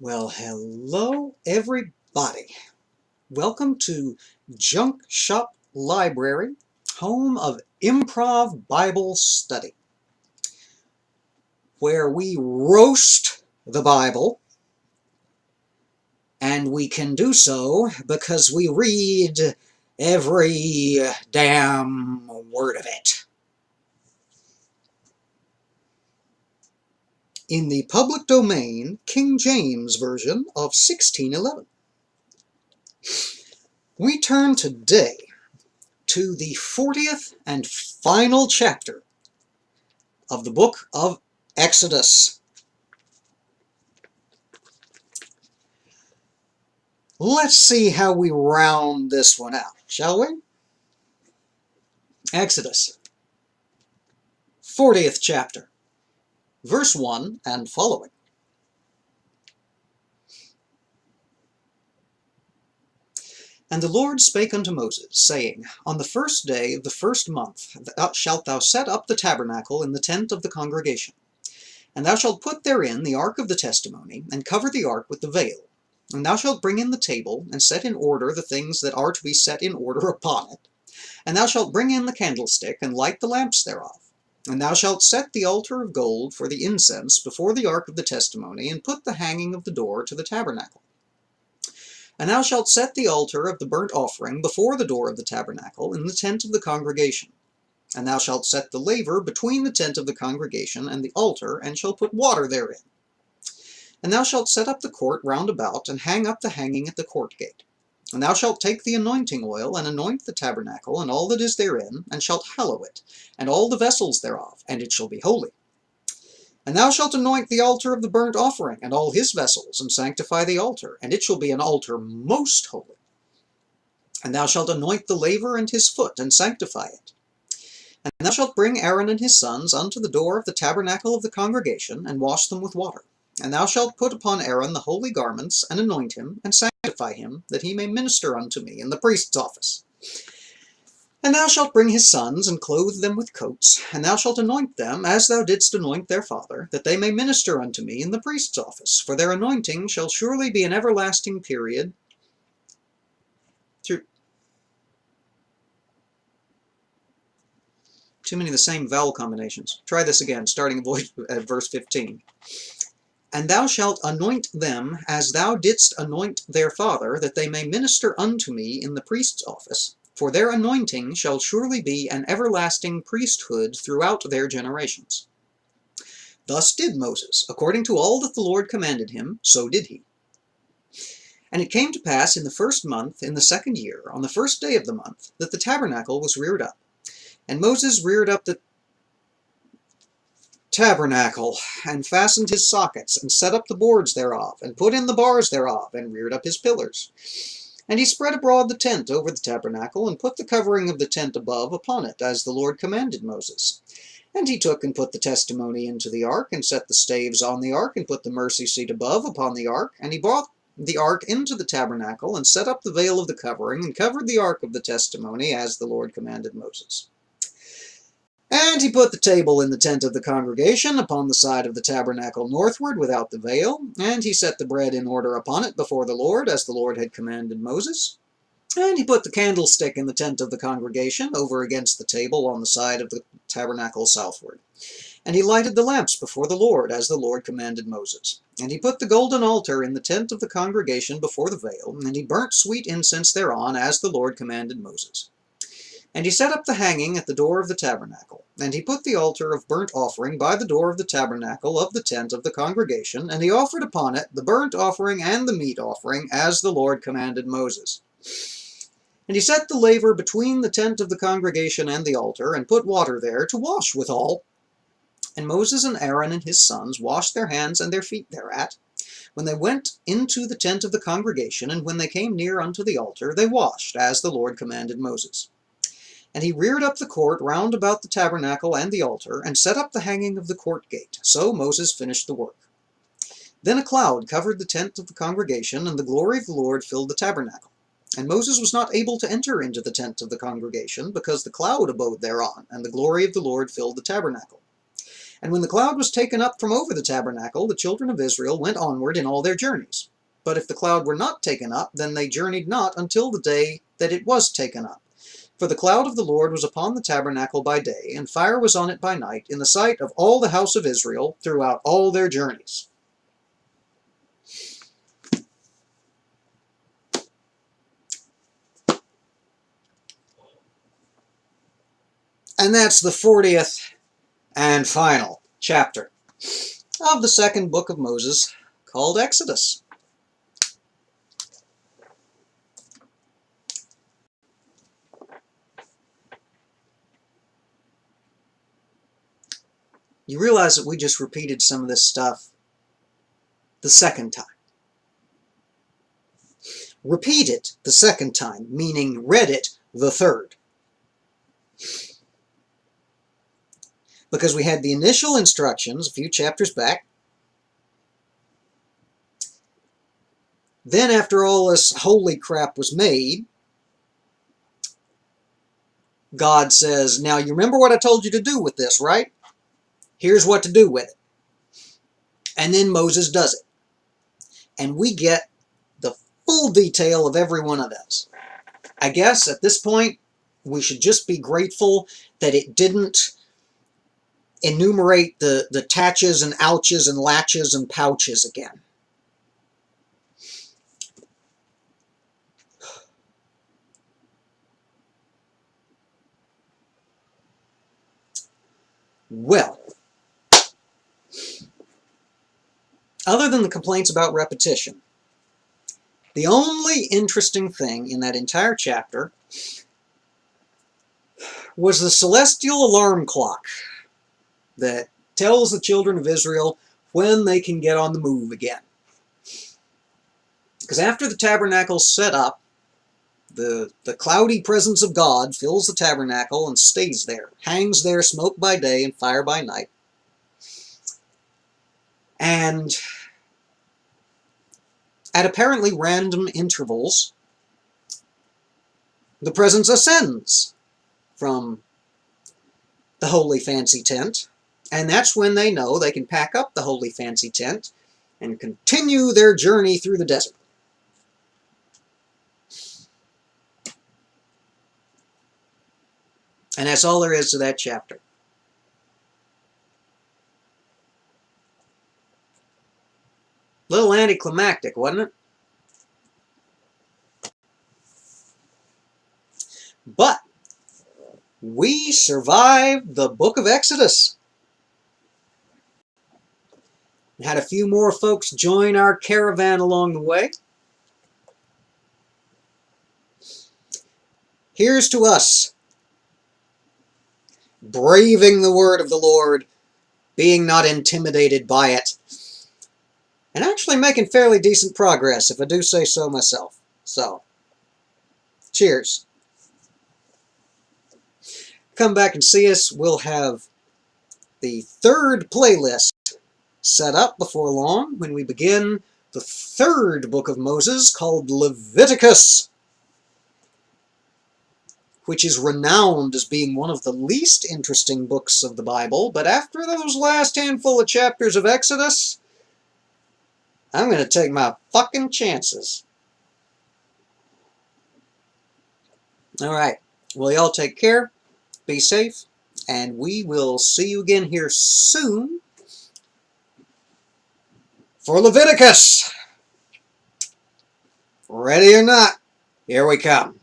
Well, hello everybody. Welcome to Junk Shop Library, home of Improv Bible Study, where we roast the Bible, and we can do so because we read every damn word of it. In the public domain, King James Version of 1611. We turn today to the 40th and final chapter of the book of Exodus. Let's see how we round this one out, shall we? Exodus, 40th chapter, verse 1 and following. And the Lord spake unto Moses, saying, On the first day of the first month shalt thou set up the tabernacle in the tent of the congregation. And thou shalt put therein the ark of the testimony, and cover the ark with the veil. And thou shalt bring in the table, and set in order the things that are to be set in order upon it. And thou shalt bring in the candlestick, and light the lamps thereof. And thou shalt set the altar of gold for the incense before the ark of the testimony, and put the hanging of the door to the tabernacle. And thou shalt set the altar of the burnt offering before the door of the tabernacle in the tent of the congregation. And thou shalt set the laver between the tent of the congregation and the altar, and shalt put water therein. And thou shalt set up the court round about, and hang up the hanging at the court gate. And thou shalt take the anointing oil, and anoint the tabernacle, and all that is therein, and shalt hallow it, and all the vessels thereof, and it shall be holy. And thou shalt anoint the altar of the burnt offering, and all his vessels, and sanctify the altar, and it shall be an altar most holy. And thou shalt anoint the laver and his foot, and sanctify it. And thou shalt bring Aaron and his sons unto the door of the tabernacle of the congregation, and wash them with water. And thou shalt put upon Aaron the holy garments, and anoint him, and sanctify him, that he may minister unto me in the priest's office. And thou shalt bring his sons, and clothe them with coats, and thou shalt anoint them, as thou didst anoint their father, that they may minister unto me in the priest's office. For their anointing shall surely be an everlasting period. Too many of the same vowel combinations. Try this again, starting at verse 15. And thou shalt anoint them, as thou didst anoint their father, that they may minister unto me in the priest's office. For their anointing shall surely be an everlasting priesthood throughout their generations. Thus did Moses, according to all that the Lord commanded him, so did he. And it came to pass in the first month, in the second year, on the first day of the month, that the tabernacle was reared up. And Moses reared up the tabernacle, and fastened his sockets, and set up the boards thereof, and put in the bars thereof, and reared up his pillars. And he spread abroad the tent over the tabernacle, and put the covering of the tent above upon it, as the Lord commanded Moses. And he took and put the testimony into the ark, and set the staves on the ark, and put the mercy seat above upon the ark. And he brought the ark into the tabernacle, and set up the veil of the covering, and covered the ark of the testimony, as the Lord commanded Moses. And he put the table in the tent of the congregation, upon the side of the tabernacle northward, without the veil. And he set the bread in order upon it before the Lord, as the Lord had commanded Moses. And he put the candlestick in the tent of the congregation, over against the table on the side of the tabernacle southward. And he lighted the lamps before the Lord, as the Lord commanded Moses. And he put the golden altar in the tent of the congregation before the veil, and he burnt sweet incense thereon, as the Lord commanded Moses. And he set up the hanging at the door of the tabernacle. And he put the altar of burnt offering by the door of the tabernacle of the tent of the congregation, and he offered upon it the burnt offering and the meat offering, as the Lord commanded Moses. And he set the laver between the tent of the congregation and the altar, and put water there to wash withal. And Moses and Aaron and his sons washed their hands and their feet thereat, when they went into the tent of the congregation, and when they came near unto the altar, they washed, as the Lord commanded Moses. And he reared up the court round about the tabernacle and the altar, and set up the hanging of the court gate. So Moses finished the work. Then a cloud covered the tent of the congregation, and the glory of the Lord filled the tabernacle. And Moses was not able to enter into the tent of the congregation, because the cloud abode thereon, and the glory of the Lord filled the tabernacle. And when the cloud was taken up from over the tabernacle, the children of Israel went onward in all their journeys. But if the cloud were not taken up, then they journeyed not until the day that it was taken up. For the cloud of the Lord was upon the tabernacle by day, and fire was on it by night, in the sight of all the house of Israel throughout all their journeys. And that's the 40th and final chapter of the second book of Moses, called Exodus. You realize that we just repeated some of this stuff the second time. Repeat it the second time, meaning read it the third. Because we had the initial instructions a few chapters back. Then after all this holy crap was made, God says, now you remember what I told you to do with this, right? Here's what to do with it. And then Moses does it. And we get the full detail of every one of those. I guess at this point, we should just be grateful that it didn't enumerate the tatches and ouches and latches and pouches again. Well, other than the complaints about repetition, the only interesting thing in that entire chapter was the celestial alarm clock that tells the children of Israel when they can get on the move again. Because after the tabernacle's set up, the cloudy presence of God fills the tabernacle and stays there, hangs there, smoke by day and fire by night. And at apparently random intervals, the presence ascends from the holy fancy tent, and that's when they know they can pack up the holy fancy tent and continue their journey through the desert. And that's all there is to that chapter. A little anticlimactic, wasn't it? But we survived the book of Exodus. We had a few more folks join our caravan along the way. Here's to us, braving the word of the Lord, being not intimidated by it, and actually making fairly decent progress, if I do say so myself. So, cheers. Come back and see us. We'll have the third playlist set up before long when we begin the third book of Moses, called Leviticus, which is renowned as being one of the least interesting books of the Bible. But after those last handful of chapters of Exodus, I'm going to take my fucking chances. All right. Well, y'all take care. Be safe. And we will see you again here soon for Leviticus. Ready or not, here we come.